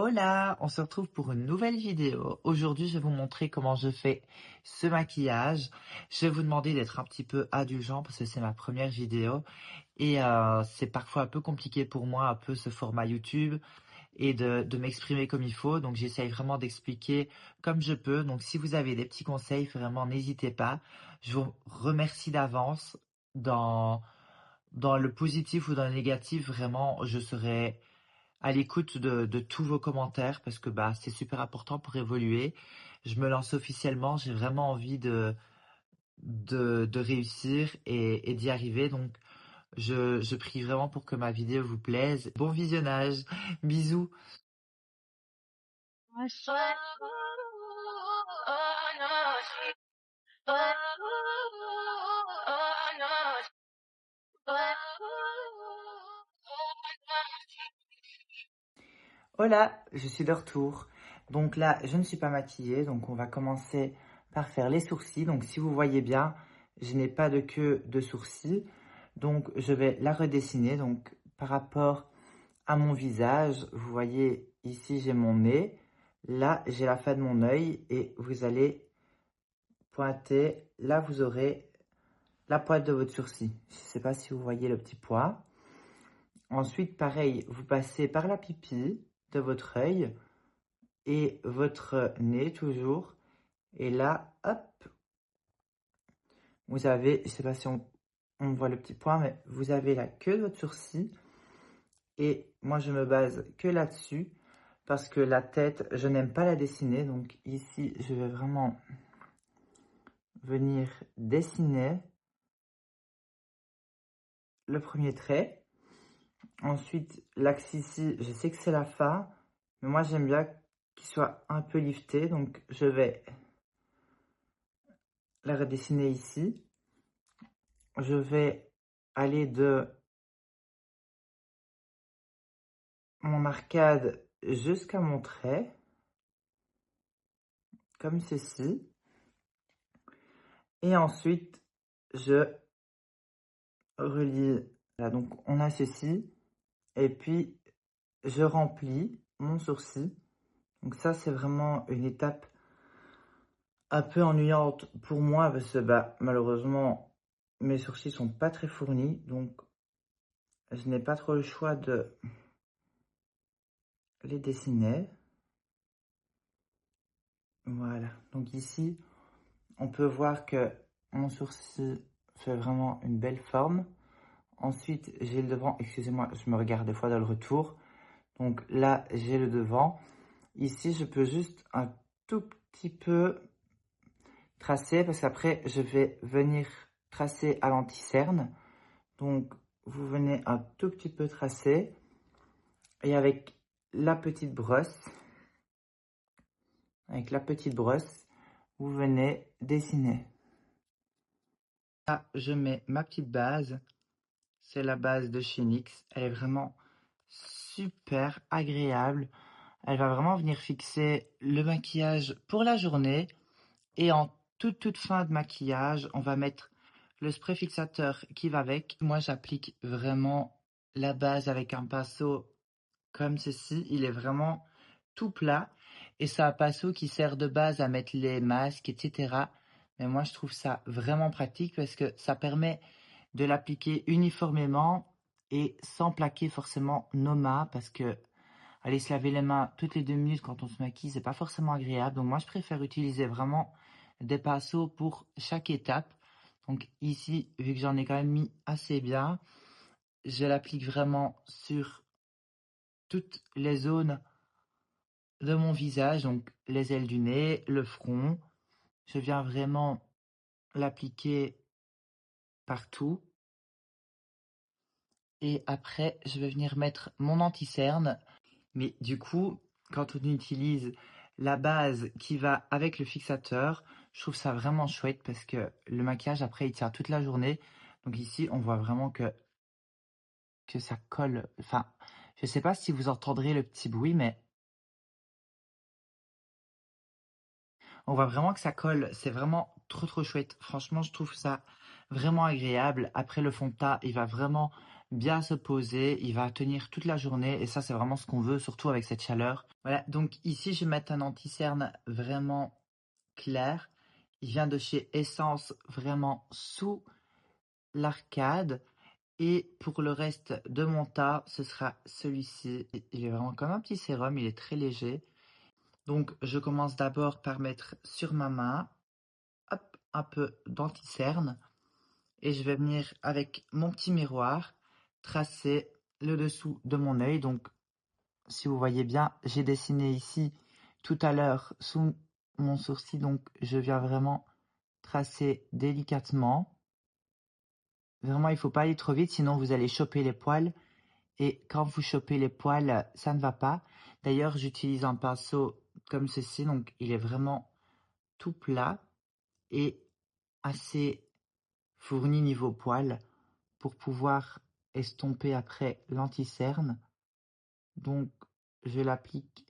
Hola, on se retrouve pour une nouvelle vidéo. Aujourd'hui, je vais vous montrer comment je fais ce maquillage. Je vais vous demander d'être un petit peu indulgent parce que c'est ma première vidéo et c'est parfois un peu compliqué pour moi, un peu ce format YouTube et de m'exprimer comme il faut. Donc, j'essaye vraiment d'expliquer comme je peux. Donc, si vous avez des petits conseils, vraiment, n'hésitez pas. Je vous remercie d'avance dans, dans le positif ou dans le négatif. Vraiment, je serai à l'écoute de tous vos commentaires parce que bah, c'est super important pour évoluer. Je me lance officiellement, j'ai vraiment envie de réussir et d'y arriver. Donc, je prie vraiment pour que ma vidéo vous plaise. Bon visionnage, bisous. Hola, je suis de retour. Donc là, je ne suis pas maquillée, donc on va commencer par faire les sourcils. Donc si vous voyez bien, je n'ai pas de queue de sourcils. Donc je vais la redessiner. Donc par rapport à mon visage, vous voyez ici j'ai mon nez. Là, j'ai la fin de mon œil et vous allez pointer. Là, vous aurez la pointe de votre sourcil. Je ne sais pas si vous voyez le petit point. Ensuite, pareil, vous passez par la pupille de votre œil et votre nez toujours. Et là, hop, vous avez, je sais pas si on voit le petit point, mais vous avez la queue de votre sourcil. Et moi, je me base que là-dessus parce que la tête, je n'aime pas la dessiner. Donc ici, je vais vraiment venir dessiner le premier trait. Ensuite, l'axe ici, je sais que c'est la fin, mais moi, j'aime bien qu'il soit un peu lifté. Donc, je vais la redessiner ici. Je vais aller de mon arcade jusqu'à mon trait, comme ceci. Et ensuite, je relie. Là, donc, on a ceci. Et puis, je remplis mon sourcil. Donc ça, c'est vraiment une étape un peu ennuyante pour moi parce que bah, malheureusement, mes sourcils sont pas très fournis. Donc, je n'ai pas trop le choix de les dessiner. Voilà. Donc ici, on peut voir que mon sourcil fait vraiment une belle forme. Ensuite, j'ai le devant. Excusez-moi, je me regarde des fois dans le retour. Donc là, j'ai le devant. Ici, je peux juste un tout petit peu tracer parce qu'après, je vais venir tracer à l'anti-cerne. Donc, vous venez un tout petit peu tracer. Et avec la petite brosse, vous venez dessiner. Là, je mets ma petite base. C'est la base de chez NYX. Elle est vraiment super agréable. Elle va vraiment venir fixer le maquillage pour la journée. Et en toute fin de maquillage, on va mettre le spray fixateur qui va avec. Moi, j'applique vraiment la base avec un pinceau comme ceci. Il est vraiment tout plat. Et c'est un pinceau qui sert de base à mettre les masques, etc. Mais moi, je trouve ça vraiment pratique parce que ça permet de l'appliquer uniformément et sans plaquer forcément nos mains parce que aller se laver les mains toutes les 2 minutes quand on se maquille, c'est pas forcément agréable. Donc moi, je préfère utiliser vraiment des pinceaux pour chaque étape. Donc ici, vu que j'en ai quand même mis assez bien, je l'applique vraiment sur toutes les zones de mon visage, donc les ailes du nez, le front. Je viens vraiment l'appliquer partout. Et après, je vais venir mettre mon anti-cerne. Mais du coup, quand on utilise la base qui va avec le fixateur, je trouve ça vraiment chouette parce que le maquillage, après, il tient toute la journée. Donc ici, on voit vraiment que ça colle. Enfin, je sais pas si vous entendrez le petit bruit, mais on voit vraiment que ça colle. C'est vraiment trop chouette. Franchement, je trouve ça vraiment agréable. Après, le fond de teint, il va vraiment bien se poser, il va tenir toute la journée et ça c'est vraiment ce qu'on veut, surtout avec cette chaleur. Voilà, donc ici je vais mettre un anti-cerne vraiment clair. Il vient de chez Essence, vraiment sous l'arcade. Et pour le reste de mon tas, ce sera celui-ci. Il est vraiment comme un petit sérum, il est très léger. Donc je commence d'abord par mettre sur ma main, hop, un peu d'anti-cerne. Et je vais venir avec mon petit miroir tracer le dessous de mon œil. Donc si vous voyez bien, j'ai dessiné ici tout à l'heure sous mon sourcil. Donc je viens vraiment tracer délicatement. Vraiment, il ne faut pas aller trop vite, sinon vous allez choper les poils. Et quand vous chopez les poils, ça ne va pas. D'ailleurs, j'utilise un pinceau comme ceci. Donc il est vraiment tout plat et assez fourni niveau poils pour pouvoir estomper après l'anti-cerne. Donc je l'applique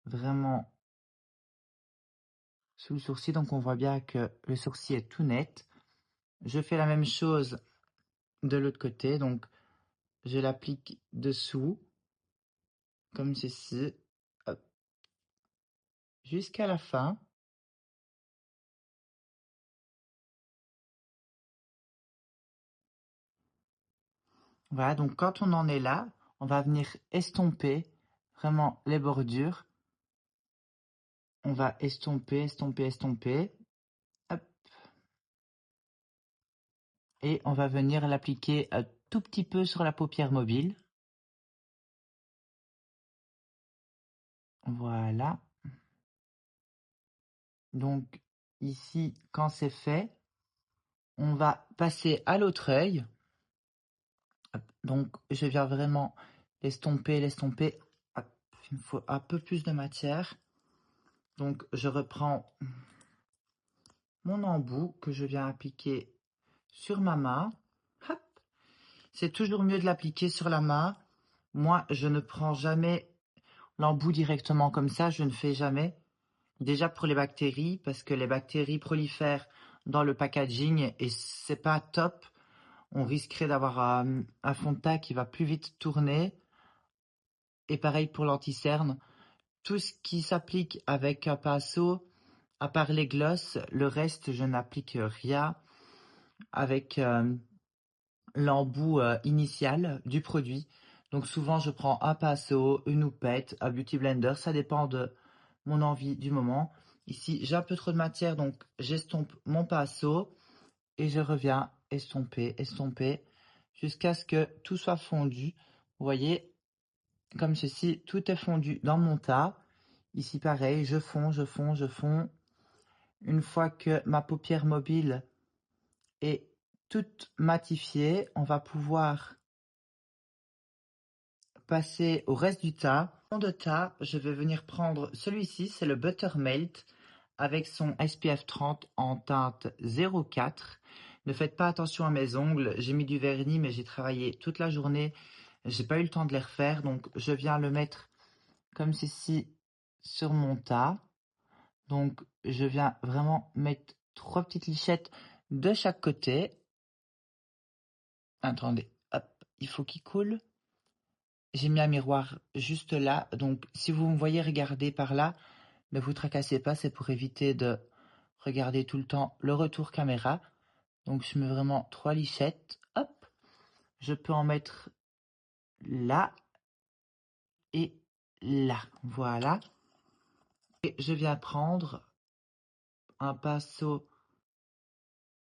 vraiment sous le sourcil. Donc on voit bien que le sourcil est tout net. Je fais la même chose de l'autre côté. Donc je l'applique dessous, comme ceci, hop, jusqu'à la fin. Voilà, donc quand on en est là, on va venir estomper vraiment les bordures. On va estomper, estomper, estomper. Hop. Et on va venir l'appliquer un tout petit peu sur la paupière mobile. Voilà. Donc ici, quand c'est fait, on va passer à l'autre œil. Donc je viens vraiment l'estomper, l'estomper. Hop, il me faut un peu plus de matière. Donc je reprends mon embout que je viens appliquer sur ma main. Hop. C'est toujours mieux de l'appliquer sur la main. Moi, je ne prends jamais l'embout directement comme ça, je ne fais jamais. Déjà pour les bactéries, parce que les bactéries prolifèrent dans le packaging et c'est pas top. On risquerait d'avoir un fond de teint qui va plus vite tourner. Et pareil pour l'anti-cerne. Tout ce qui s'applique avec un pinceau, à part les glosses, le reste, je n'applique rien avec l'embout initial du produit. Donc souvent, je prends un pinceau, une houppette, un beauty blender. Ça dépend de mon envie du moment. Ici, j'ai un peu trop de matière, donc j'estompe mon pinceau et je reviens estomper, estomper, jusqu'à ce que tout soit fondu. Vous voyez, comme ceci, tout est fondu dans mon tas. Ici, pareil, je fonds, je fonds, je fonds. Une fois que ma paupière mobile est toute matifiée, on va pouvoir passer au reste du tas. Fond de tas, je vais venir prendre celui-ci, c'est le Buttermelt avec son SPF 30 en teinte 04. Ne faites pas attention à mes ongles, j'ai mis du vernis mais j'ai travaillé toute la journée, j'ai pas eu le temps de les refaire, donc je viens le mettre comme ceci sur mon tas. Donc je viens vraiment mettre 3 petites lichettes de chaque côté. Attendez, hop, il faut qu'il coule. J'ai mis un miroir juste là, donc si vous me voyez regarder par là, ne vous tracassez pas, c'est pour éviter de regarder tout le temps le retour caméra. Donc je mets vraiment 3 lichettes, hop, je peux en mettre là et là, voilà. Et je viens prendre un pinceau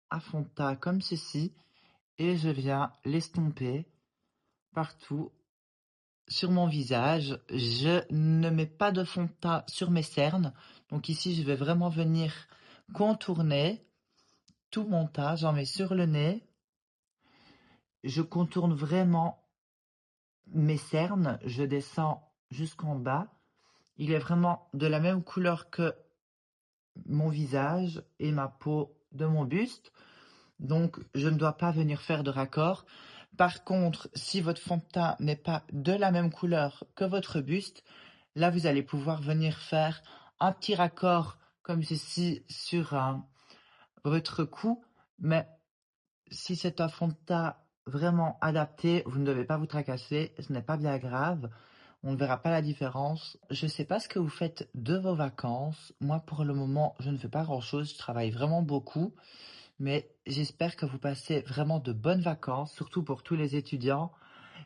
à fond de teint comme ceci et je viens l'estomper partout sur mon visage. Je ne mets pas de fond de teint sur mes cernes. Donc ici, je vais vraiment venir contourner tout mon teint. J'en mets sur le nez. Je contourne vraiment mes cernes. Je descends jusqu'en bas. Il est vraiment de la même couleur que mon visage et ma peau de mon buste. Donc, je ne dois pas venir faire de raccord. Par contre, si votre fond de teint n'est pas de la même couleur que votre buste, là, vous allez pouvoir venir faire un petit raccord comme ceci sur votre cou. Mais si c'est un fond de teint vraiment adapté, vous ne devez pas vous tracasser, ce n'est pas bien grave, on ne verra pas la différence. Je sais pas ce que vous faites de vos vacances. Moi, pour le moment, je ne fais pas grand-chose, je travaille vraiment beaucoup, mais j'espère que vous passez vraiment de bonnes vacances, surtout pour tous les étudiants.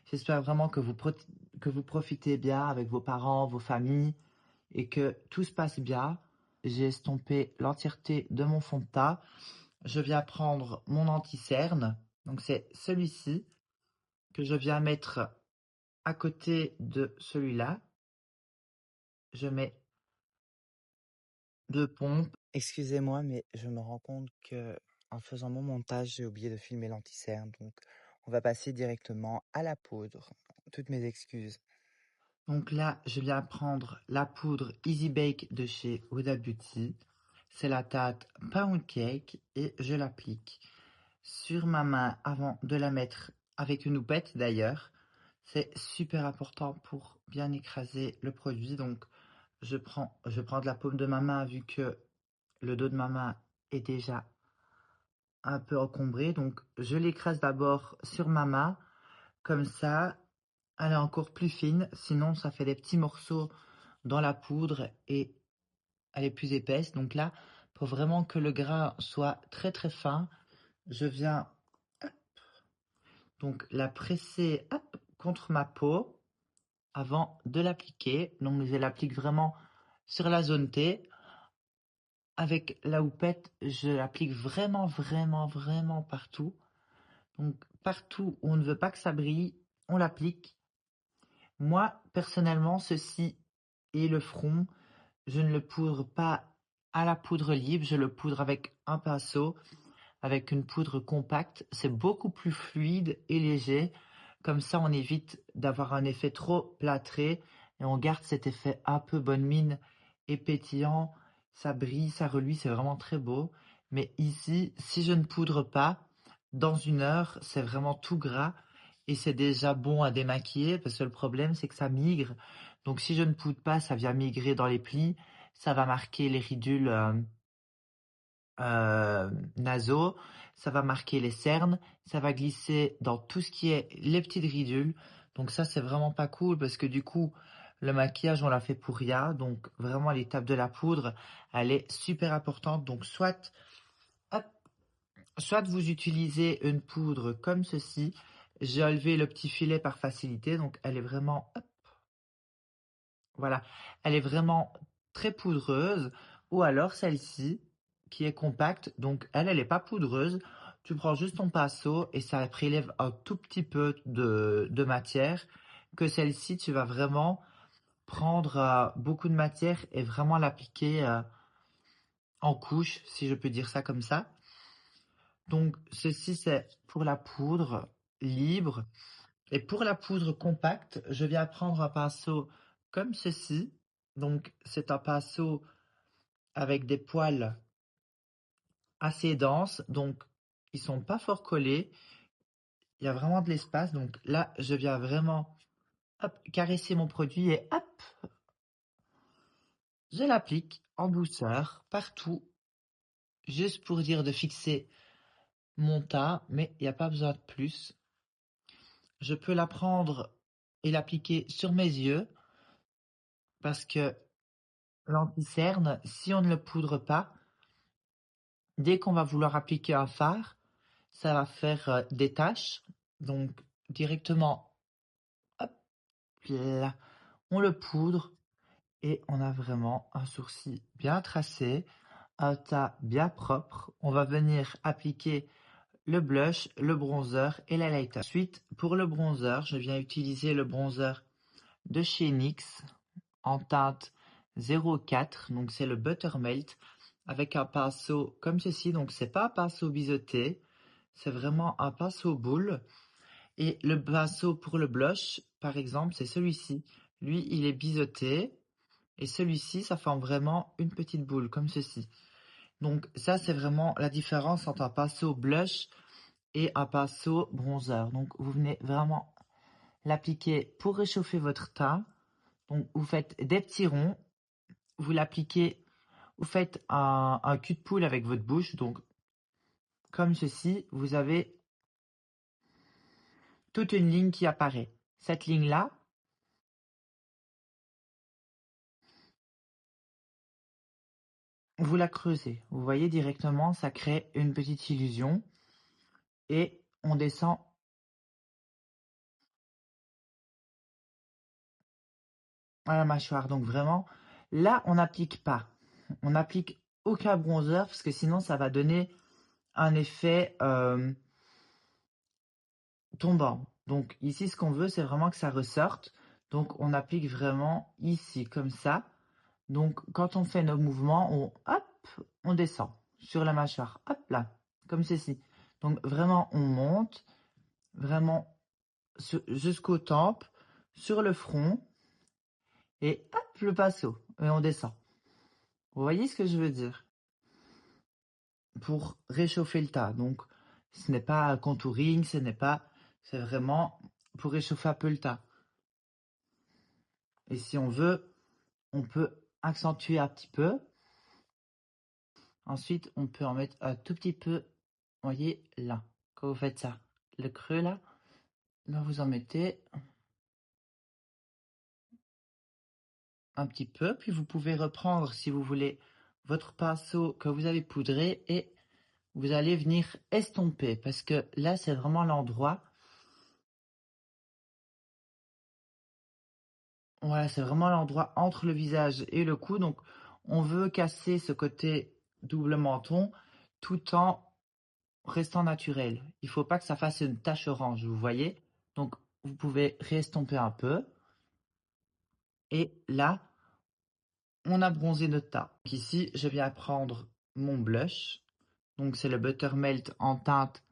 J'espère vraiment que vous profitez bien avec vos parents, vos familles et que tout se passe bien. J'ai estompé l'entièreté de mon fond de teint. Je viens prendre mon anti-cerne. Donc c'est celui-ci que je viens mettre à côté de celui-là. Je mets deux pompes. Excusez-moi, mais je me rends compte que en faisant mon montage, j'ai oublié de filmer l'anti-cerne. Donc on va passer directement à la poudre. Toutes mes excuses. Donc là, je viens prendre la poudre Easy Bake de chez Huda Beauty. C'est la teinte Pound Cake et je l'applique sur ma main avant de la mettre avec une houppette d'ailleurs. C'est super important pour bien écraser le produit. Donc je prends de la paume de ma main vu que le dos de ma main est déjà un peu encombré. Donc je l'écrase d'abord sur ma main. Comme ça, elle est encore plus fine. Sinon, ça fait des petits morceaux dans la poudre et elle est plus épaisse. Donc là, pour vraiment que le grain soit très très fin, je viens donc la presser hop, contre ma peau avant de l'appliquer. Donc je l'applique vraiment sur la zone T. Avec la houppette, je l'applique vraiment vraiment vraiment partout. Donc partout où on ne veut pas que ça brille, on l'applique. Moi, personnellement, ceci est le front. Je ne le poudre pas à la poudre libre, je le poudre avec un pinceau, avec une poudre compacte. C'est beaucoup plus fluide et léger. Comme ça, on évite d'avoir un effet trop plâtré et on garde cet effet un peu bonne mine et pétillant. Ça brille, ça reluit, c'est vraiment très beau. Mais ici, si je ne poudre pas, dans 1 heure, c'est vraiment tout gras et c'est déjà bon à démaquiller parce que le problème, c'est que ça migre. Donc si je ne poudre pas, ça vient migrer dans les plis, ça va marquer les ridules nasaux, ça va marquer les cernes, ça va glisser dans tout ce qui est les petites ridules. Donc ça, c'est vraiment pas cool parce que du coup, le maquillage, on l'a fait pour rien. Donc vraiment, l'étape de la poudre, elle est super importante. Donc hop, soit vous utilisez une poudre comme ceci. J'ai enlevé le petit filet par facilité. Donc elle est vraiment, hop, voilà, elle est vraiment très poudreuse. Ou alors celle-ci, qui est compacte, donc elle est pas poudreuse. Tu prends juste ton pinceau et ça prélève un tout petit peu de matière. Que celle-ci, tu vas vraiment prendre beaucoup de matière et vraiment l'appliquer en couche, si je peux dire ça comme ça. Donc ceci, c'est pour la poudre libre. Et pour la poudre compacte, je viens prendre un pinceau comme ceci. Donc, c'est un pinceau avec des poils assez denses. Donc, ils sont pas fort collés. Il y a vraiment de l'espace. Donc là, je viens vraiment hop, caresser mon produit et hop, je l'applique en douceur partout. Juste pour dire de fixer mon teint, mais il n'y a pas besoin de plus. Je peux la prendre et l'appliquer sur mes yeux parce que l'anti-cerne, si on ne le poudre pas, dès qu'on va vouloir appliquer un fard, ça va faire des taches. Donc directement, hop là, on le poudre et on a vraiment un sourcil bien tracé, un teint bien propre. On va venir appliquer le blush, le bronzer et l'highlighter. Ensuite, pour le bronzer, je viens utiliser le bronzer de chez NYX en teinte 04, donc c'est le Buttermelt, avec un pinceau comme ceci, donc c'est pas un pinceau biseauté, c'est vraiment un pinceau boule. Et le pinceau pour le blush, par exemple, c'est celui-ci. Lui, il est biseauté, et celui-ci, ça forme vraiment une petite boule, comme ceci. Donc ça, c'est vraiment la différence entre un pinceau blush et un pinceau bronzer. Donc vous venez vraiment l'appliquer pour réchauffer votre teint. Donc vous faites des petits ronds, vous l'appliquez, vous faites un cul de poule avec votre bouche. Donc comme ceci, vous avez toute une ligne qui apparaît. Cette ligne-là, vous la creusez. Vous voyez directement, ça crée une petite illusion. Et on descend à la mâchoire. Donc vraiment, là, on n'applique pas. On n'applique aucun bronzer parce que sinon, ça va donner un effet tombant. Donc ici, ce qu'on veut, c'est vraiment que ça ressorte. Donc on applique vraiment ici, comme ça. Donc quand on fait nos mouvements, hop, on descend sur la mâchoire. Hop là, comme ceci. Donc vraiment, on monte, vraiment jusqu'aux tempes, sur le front. Et hop, le passo. Et on descend. Vous voyez ce que je veux dire? Pour réchauffer le tas. Donc, ce n'est pas un contouring, c'est vraiment pour réchauffer un peu le tas. Et si on veut, on peut accentuer un petit peu. Ensuite, on peut en mettre un tout petit peu, vous voyez, là. Quand vous faites ça, le creux là, là vous en mettez un petit peu. Puis vous pouvez reprendre, si vous voulez, votre pinceau que vous avez poudré et vous allez venir estomper. Parce que là, c'est vraiment l'endroit. Voilà, c'est vraiment l'endroit entre le visage et le cou. Donc, on veut casser ce côté double menton tout en restant naturel. Il ne faut pas que ça fasse une tache orange, vous voyez? Donc, vous pouvez réestomper un peu. Et là, on a bronzé notre tas. Donc ici, je viens prendre mon blush. Donc, c'est le Buttermelt en teinte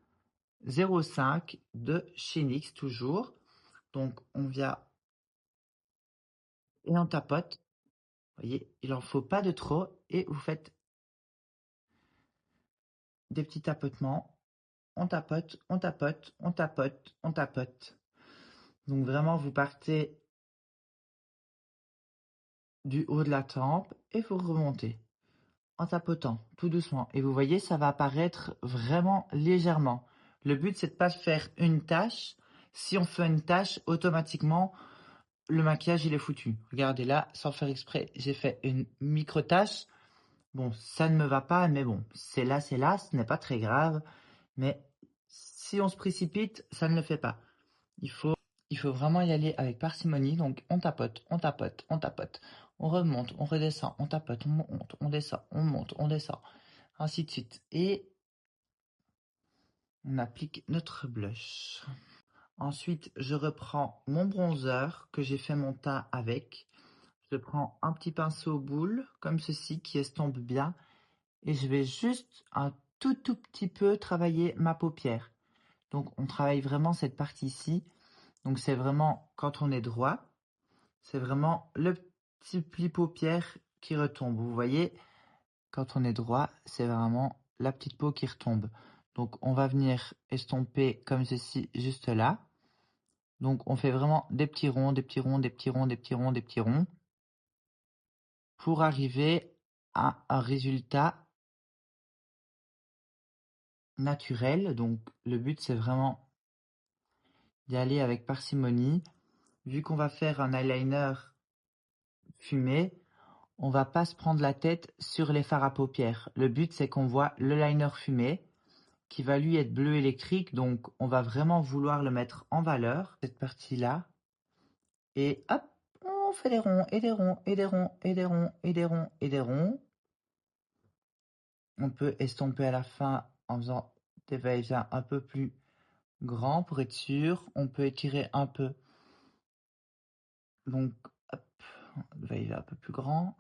05 de chez NYX, toujours. Donc, on vient et on tapote. Vous voyez, il n'en faut pas de trop. Et vous faites des petits tapotements. On tapote, on tapote, on tapote, on tapote. Donc vraiment, vous partez du haut de la tempe et vous remontez en tapotant tout doucement. Et vous voyez, ça va apparaître vraiment légèrement. Le but, c'est de ne pas faire une tache. Si on fait une tache, automatiquement, le maquillage, il est foutu. Regardez là, sans faire exprès, j'ai fait une micro-tache. Bon, ça ne me va pas, mais bon, c'est là, ce n'est pas très grave. Mais si on se précipite, ça ne le fait pas. Il faut vraiment y aller avec parcimonie. Donc, on tapote, on tapote, on tapote. On remonte, on redescend, on tapote, on monte, on descend, on monte, on descend. Ainsi de suite. Et on applique notre blush. Ensuite, je reprends mon bronzer que j'ai fait mon teint avec. Je prends un petit pinceau boule, comme ceci, qui estompe bien. Et je vais juste un tout petit peu travailler ma paupière. Donc, on travaille vraiment cette partie-ci. Donc, c'est vraiment quand on est droit. C'est vraiment le petit pli paupière qui retombe. Vous voyez, quand on est droit, c'est vraiment la petite peau qui retombe. Donc, on va venir estomper comme ceci, juste là. Donc, on fait vraiment des petits ronds, des petits ronds, des petits ronds, des petits ronds, des petits ronds, pour arriver à un résultat naturel. Donc, le but, c'est vraiment d'y aller avec parcimonie. Vu qu'on va faire un eyeliner fumé, on va pas se prendre la tête sur les fards à paupières. Le but, c'est qu'on voit le liner fumé qui va lui être bleu électrique. Donc, on va vraiment vouloir le mettre en valeur, cette partie-là. Et hop, on fait des ronds et des ronds et des ronds et des ronds et des ronds et des ronds. On peut estomper à la fin en faisant des va-et-vient un peu plus grands pour être sûr. On peut étirer un peu. Donc, hop, va-et-vient un peu plus grand.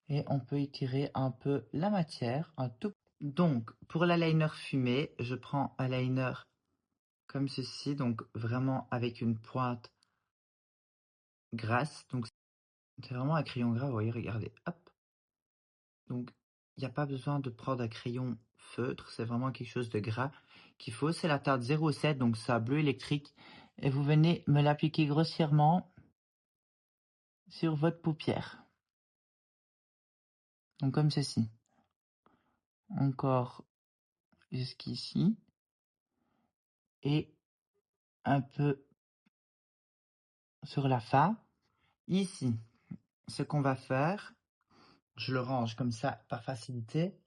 Et on peut étirer un peu la matière, un tout. Donc, pour l'eyeliner fumé, je prends un liner comme ceci, donc vraiment avec une pointe grasse. Donc, c'est vraiment un crayon gras, vous voyez, regardez, hop. Donc, il n'y a pas besoin de prendre un crayon feutre, c'est vraiment quelque chose de gras qu'il faut. C'est la teinte 07, donc c'est un bleu électrique. Et vous venez me l'appliquer grossièrement sur votre paupière. Donc, comme ceci. Encore jusqu'ici. Et un peu sur la fin. Ici, ce qu'on va faire, je le range comme ça par facilité.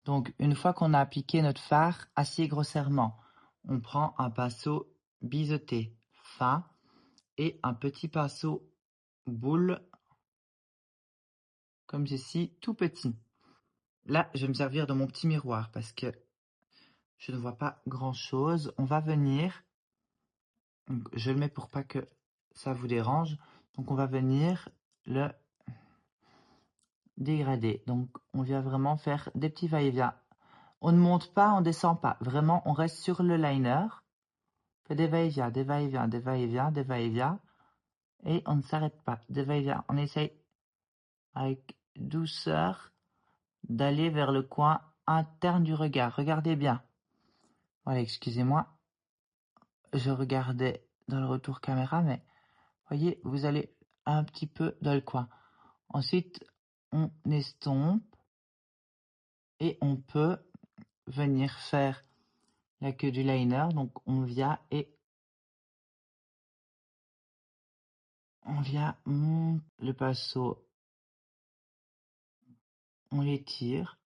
Donc, une fois qu'on a appliqué notre fard assez grossièrement, on prend un pinceau biseauté fin et un petit pinceau boule comme ceci, tout petit. Là, je vais me servir de mon petit miroir parce que je ne vois pas grand-chose. On va venir, donc je le mets pour pas que ça vous dérange. Donc, on va venir le dégrader. Donc, on vient vraiment faire des petits va-et-vient. On ne monte pas, on descend pas. Vraiment, on reste sur le liner. On fait des va-et-vient, des va-et-vient, des va-et-vient, des va-et-vient. Et on ne s'arrête pas. Des va-et-vient. On essaye avec douceur d'aller vers le coin interne du regard. Regardez bien. Voilà, excusez-moi. Je regardais dans le retour caméra, mais voyez, vous allez un petit peu dans le coin. Ensuite, on estompe et on peut venir faire la queue du liner. Donc, on vient le pinceau, on l'étire.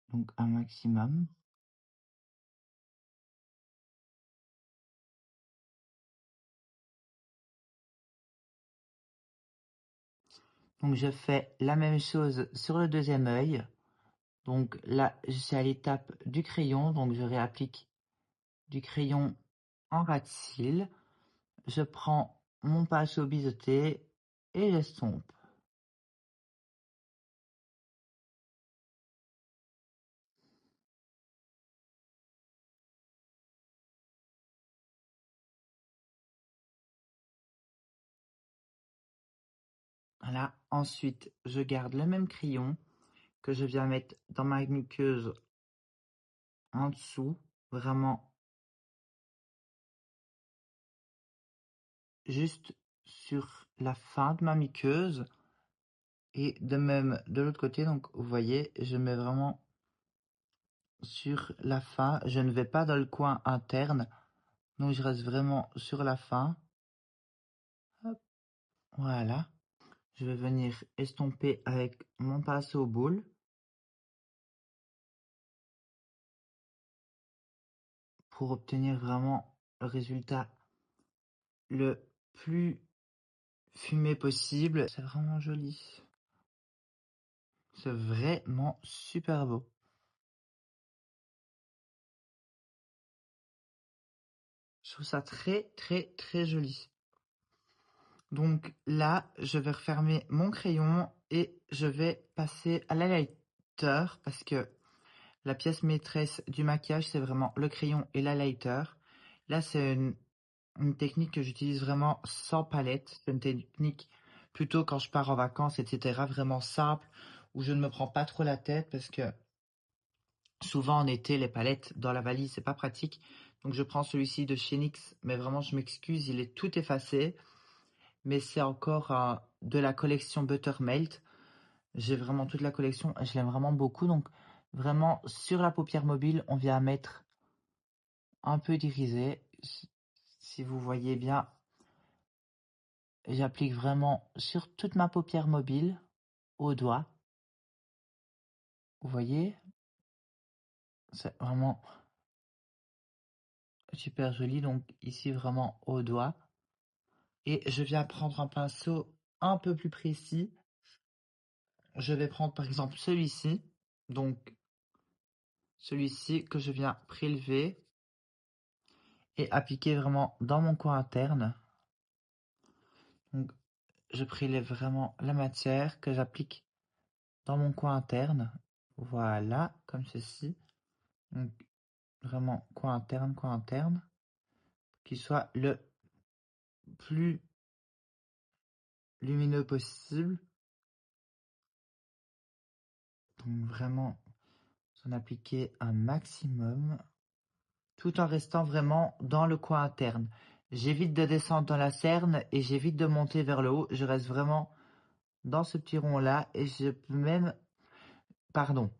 Donc, un maximum. Donc, je fais la même chose sur le deuxième œil. Donc là, je suis à l'étape du crayon, donc je réapplique du crayon en ras de cils. Je prends mon pinceau biseauté et j'estompe. Voilà. Ensuite, je garde le même crayon que je viens mettre dans ma muqueuse en dessous, vraiment juste sur la fin de ma muqueuse. Et de même de l'autre côté, donc vous voyez, je mets vraiment sur la fin. Je ne vais pas dans le coin interne, donc je reste vraiment sur la fin. Hop, voilà. Je vais venir estomper avec mon pinceau boule pour obtenir vraiment le résultat le plus fumé possible. C'est vraiment joli. C'est vraiment super beau. Je trouve ça très très très joli. Donc là, je vais refermer mon crayon et je vais passer à l'highlighter parce que la pièce maîtresse du maquillage, c'est vraiment le crayon et l'highlighter. Là, c'est une technique que j'utilise vraiment sans palette. C'est une technique plutôt quand je pars en vacances, etc. Vraiment simple, où je ne me prends pas trop la tête parce que souvent en été, les palettes dans la valise, c'est pas pratique. Donc je prends celui-ci de chez NYX, mais vraiment je m'excuse, il est tout effacé. Mais c'est encore de la collection Buttermelt. J'ai vraiment toute la collection, je l'aime vraiment beaucoup. Donc vraiment sur la paupière mobile, on vient mettre un peu d'irisé. Si vous voyez bien, j'applique vraiment sur toute ma paupière mobile, au doigt. Vous voyez, c'est vraiment super joli. Donc ici vraiment au doigt. Et je viens prendre un pinceau un peu plus précis. Je vais prendre par exemple celui-ci. Donc celui-ci que je viens prélever et appliquer vraiment dans mon coin interne. Donc je prélève vraiment la matière que j'applique dans mon coin interne. Voilà, comme ceci. Donc vraiment coin interne, qui soit le plus lumineux possible. Donc vraiment, en appliquer un maximum, tout en restant vraiment dans le coin interne. J'évite de descendre dans la cerne et j'évite de monter vers le haut. Je reste vraiment dans ce petit rond-là et je peux même, pardon,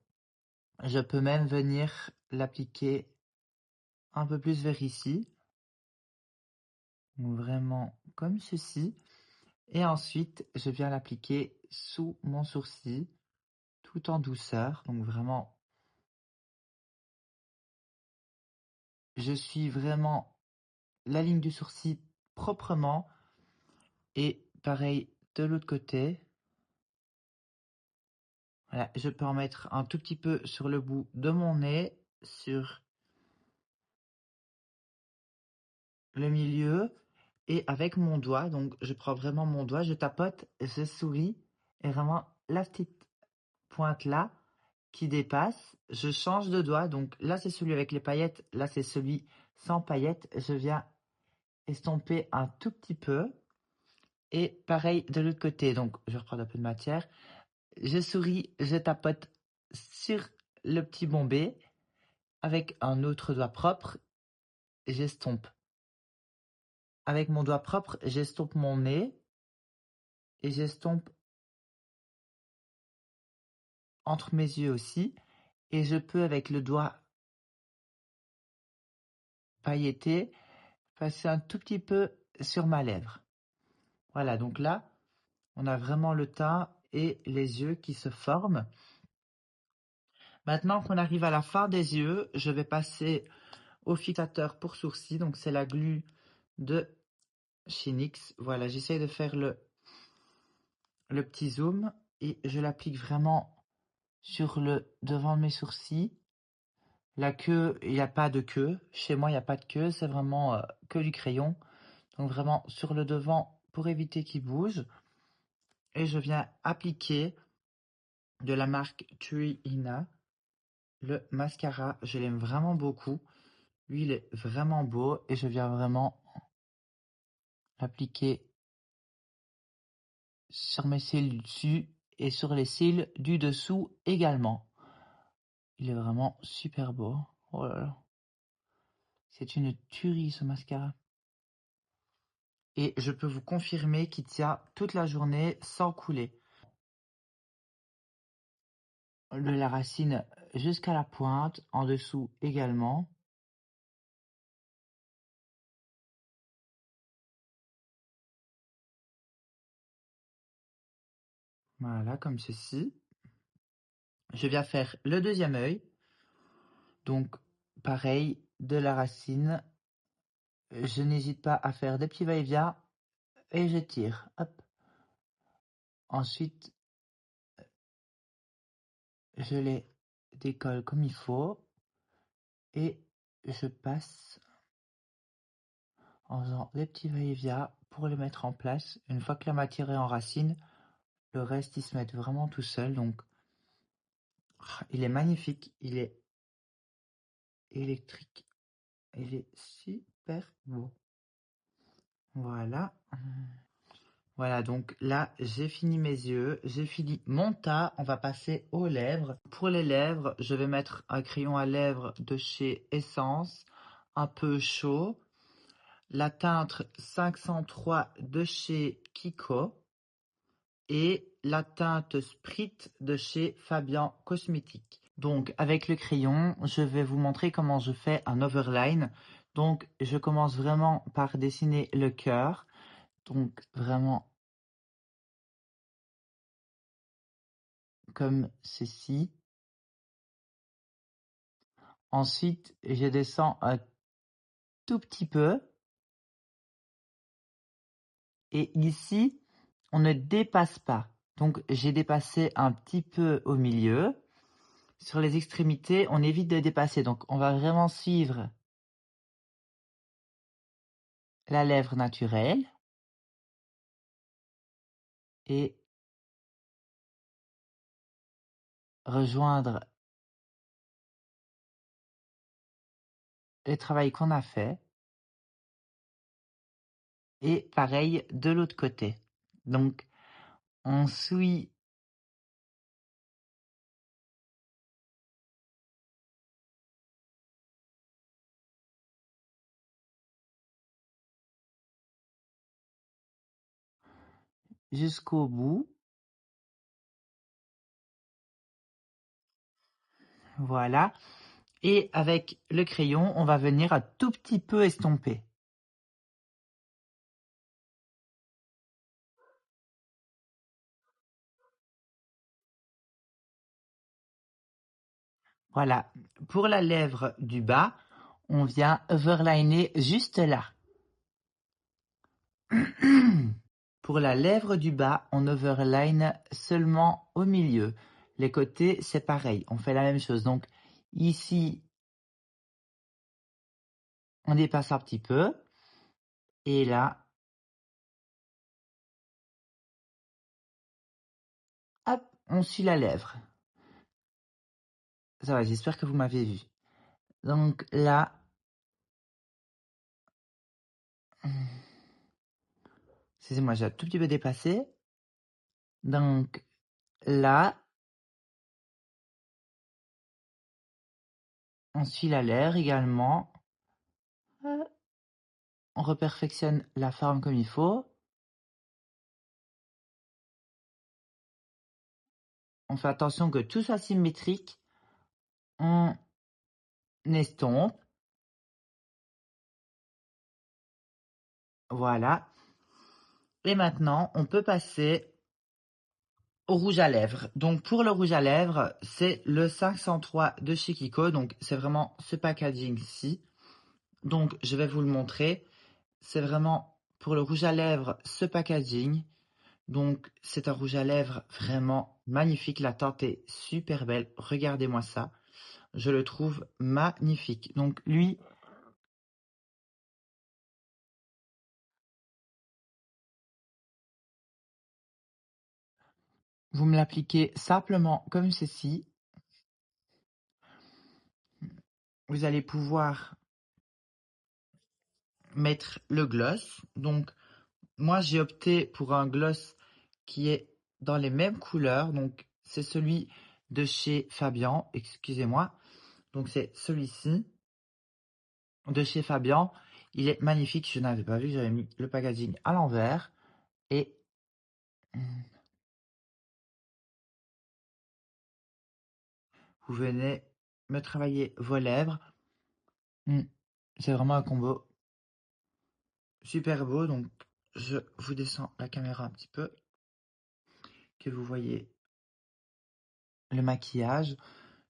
je peux même venir l'appliquer un peu plus vers ici. Donc vraiment comme ceci. Et ensuite, je viens l'appliquer sous mon sourcil, tout en douceur. Donc vraiment, je suis vraiment la ligne du sourcil proprement. Et pareil de l'autre côté. Voilà, je peux en mettre un tout petit peu sur le bout de mon nez, sur le milieu, et avec mon doigt. Donc je prends vraiment mon doigt, je tapote, je souris, et vraiment la petite pointe là qui dépasse, je change de doigt. Donc là c'est celui avec les paillettes, là c'est celui sans paillettes. Je viens estomper un tout petit peu. Et pareil de l'autre côté. Donc je reprends un peu de matière. Je souris, je tapote sur le petit bombé. Avec un autre doigt propre, j'estompe. Avec mon doigt propre, j'estompe mon nez et j'estompe entre mes yeux aussi. Et je peux, avec le doigt pailleté, passer un tout petit peu sur ma lèvre. Voilà, donc là, on a vraiment le teint et les yeux qui se forment. Maintenant qu'on arrive à la fin des yeux, je vais passer au fixateur pour sourcils. Donc c'est la glu de chez NYX. Voilà, j'essaye de faire le petit zoom et je l'applique vraiment sur le devant de mes sourcils. La queue, il n'y a pas de queue. Chez moi, il n'y a pas de queue. C'est vraiment que du crayon. Donc vraiment sur le devant pour éviter qu'il bouge. Et je viens appliquer de la marque Tuina le mascara. Je l'aime vraiment beaucoup. Lui, il est vraiment beau. Et je viens vraiment l'appliquer sur mes cils du dessus et sur les cils du dessous également. Il est vraiment super beau. Oh là là. C'est une tuerie ce mascara. Et je peux vous confirmer qu'il tient toute la journée sans couler. De la racine jusqu'à la pointe, en dessous également. Voilà, comme ceci. Je viens faire le deuxième œil. Donc, pareil, de la racine. Je n'hésite pas à faire des petits va-et-vient et je tire. Hop. Ensuite, je les décolle comme il faut et je passe en faisant des petits va-et-vient pour les mettre en place. Une fois que la matière est en racine, le reste il se met vraiment tout seul. Donc il est magnifique, il est électrique, il est super beau. Voilà. Voilà, donc là, j'ai fini mes yeux, j'ai fini mon tas, on va passer aux lèvres. Pour les lèvres, je vais mettre un crayon à lèvres de chez Essence, un peu chaud. La teinte 503 de chez Kiko. Et la teinte Sprit de chez Fabian Cosmétique. Donc avec le crayon, je vais vous montrer comment je fais un overline. Donc je commence vraiment par dessiner le cœur. Donc vraiment comme ceci. Ensuite, je descends un tout petit peu. Et ici, on ne dépasse pas. Donc j'ai dépassé un petit peu au milieu. Sur les extrémités, on évite de dépasser. Donc on va vraiment suivre la lèvre naturelle. Et rejoindre le travail qu'on a fait. Et pareil de l'autre côté. Donc, on suit jusqu'au bout. Voilà. Et avec le crayon, on va venir un tout petit peu estomper. Voilà. Pour la lèvre du bas, on vient overliner juste là. Pour la lèvre du bas, on overline seulement au milieu. Les côtés, c'est pareil. On fait la même chose. Donc, ici, on dépasse un petit peu. Et là, hop, on suit la lèvre. Ça va, j'espère que vous m'avez vu. Donc là, excusez-moi, j'ai un tout petit peu dépassé. Donc là, on suit la lèvre également. On reperfectionne la forme comme il faut. On fait attention que tout soit symétrique. On estompe. Voilà. Et maintenant, on peut passer au rouge à lèvres. Donc pour le rouge à lèvres, c'est le 503 de chez Kiko. Donc c'est vraiment ce packaging-ci. Donc je vais vous le montrer. C'est vraiment pour le rouge à lèvres ce packaging. Donc c'est un rouge à lèvres vraiment magnifique. La teinte est super belle. Regardez-moi ça. Je le trouve magnifique. Donc lui, vous me l'appliquez simplement comme ceci. Vous allez pouvoir mettre le gloss. Donc moi j'ai opté pour un gloss qui est dans les mêmes couleurs. Donc c'est celui de chez Fabian, excusez-moi. Donc c'est celui-ci de chez Fabian. Il est magnifique, je n'avais pas vu, j'avais mis le packaging à l'envers. Et vous venez me travailler vos lèvres. C'est vraiment un combo super beau. Donc je vous descends la caméra un petit peu, que vous voyez le maquillage.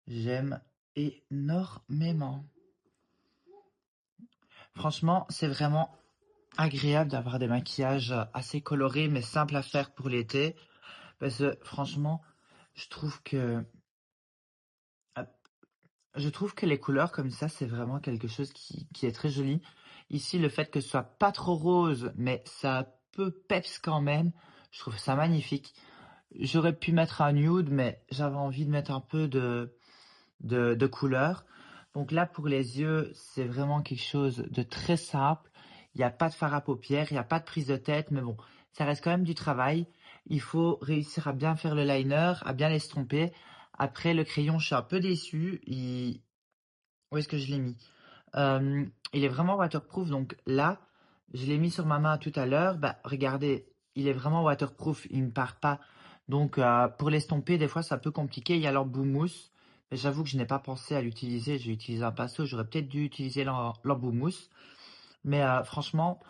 J'aime énormément. Franchement, c'est vraiment agréable d'avoir des maquillages assez colorés mais simples à faire pour l'été. Parce que franchement, je trouve que les couleurs comme ça, c'est vraiment quelque chose qui est très joli. Ici, le fait que ce soit pas trop rose, mais ça peut peps quand même, je trouve ça magnifique. J'aurais pu mettre un nude, mais j'avais envie de mettre un peu de couleur. Donc là, pour les yeux, c'est vraiment quelque chose de très simple. Il n'y a pas de fard à paupières, il n'y a pas de prise de tête, mais bon, ça reste quand même du travail. Il faut réussir à bien faire le liner, à bien l'estomper. Après, le crayon, je suis un peu déçu. Où est-ce que je l'ai mis? Il est vraiment waterproof, donc là, je l'ai mis sur ma main tout à l'heure. Bah, regardez, il est vraiment waterproof, il ne part pas. Donc, pour l'estomper, des fois, c'est un peu compliqué. Il y a l'embout-mousse, mais j'avoue que je n'ai pas pensé à l'utiliser. J'ai utilisé un pinceau, j'aurais peut-être dû utiliser l'embout-mousse. Mais franchement,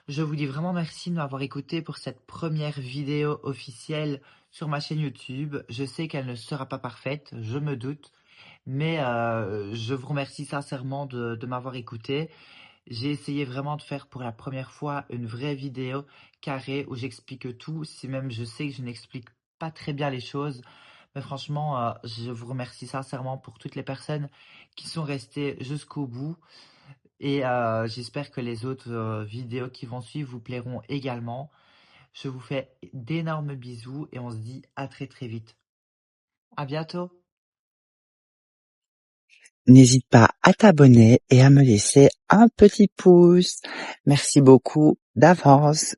je vous dis vraiment merci de m'avoir écouté pour cette première vidéo officielle sur ma chaîne YouTube. Je sais qu'elle ne sera pas parfaite, je me doute. Mais je vous remercie sincèrement de m'avoir écouté. J'ai essayé vraiment de faire pour la première fois une vraie vidéo carrée où j'explique tout, si même je sais que je n'explique pas très bien les choses. Mais franchement, je vous remercie sincèrement pour toutes les personnes qui sont restées jusqu'au bout. Et j'espère que les autres vidéos qui vont suivre vous plairont également. Je vous fais d'énormes bisous et on se dit à très très vite. À bientôt! N'hésite pas à t'abonner et à me laisser un petit pouce. Merci beaucoup d'avance.